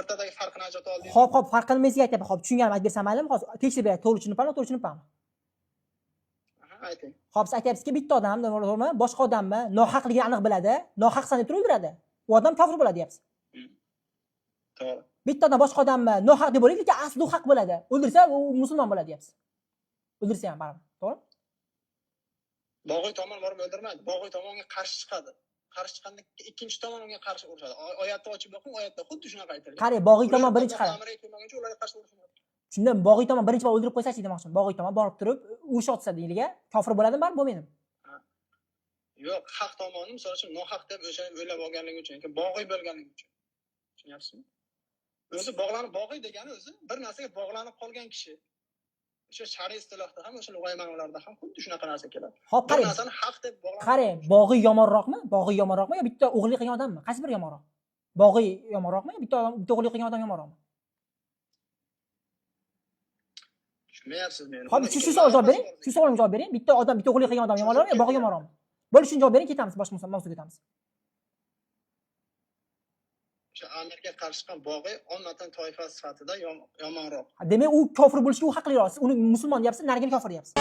o'rtadagi farqini ajrata oldingiz. Hop, farq qilmaysiga aytyapman. Hop, tushunganim aytib bersam maylimi? Hozir tekshirib beray. To'g'ri tushunibmanmi, to'g'ri tushunibmanmi? Ayting. Hop, siz aytyapsizki, bitta odam, to'g'rimi? Boshqa odamni nohaqligini aniq biladi, nohaqsan deb o'ldiradi. U odam kofir bo'ladi, deyapsiz. To'g'ri. Bitta odam boshqa odamni nohaq deb o'ylaydi, lekin asli u haq bo'ladi. O'ldirsa, u musulmon bo'ladi, deyapsiz. O'ldirsa ham baribir, to'g'ri? Bog'iy tomon borib o'ldirmaydi. Bog'iy tomonga qarshi chiqadi. Qarshi chiqqanda ikkinchi tomon unga qarshi urushadi. Oyatni ochib o'qing, oyatda xuddi shunaqa aytilgan. Qarang, bog'iy tomon birinchi qarang. Ularga qarshi urushadi. Shunda bog'iy tomon birinchi bor o'ldirib qo'ysa-chi demoqchiman. Bog'iy tomon borib turib, urush otsa deyliga, kofir bo'ladimi, baribir bo'lmaydimi? Yo'q, haq tomonni misol uchun nohaq deb o'sha o'ylab olganligi uchun, yoki bog'iy bo'lganligi uchun. Tushunyapsizmi? O'zi bog'iy degani o'zi bir narsaga bog'lanib qolgan kishi. O'sha shariy istilohda ham, o'sha lug'at ma'nolarda ham xuddi shunaqa narsa keladi. Hop, Bir narsani haq deb bog'lanib. Qarang, bog'iy yomonroqmi? Bog'iy yomonroqmi yo bitta o'g'irlik qilgan odammi? Qaysi biri yomonroq? Bog'iy yomonroqmi yo bitta o'g'irlik qilgan odam yomonroqmi? Tushunmayapsiz meni. Hop, shu savol javob bering. Shu savolga javob bering. Bitta o'g'irlik qilgan odam yomonroqmi yo bog'iy yomonroqmi? Bo'lish uchun javob bering, ketamiz, boshqa mavzuga ketamiz. O'sha amirga qarshi chiqqan bog'iy ommatan toifa sifatida yomonroq. Demak, u kofir bo'lishiga u haqliroq. Siz uni musulmon deyapsiz, narigini kofir deyapsiz.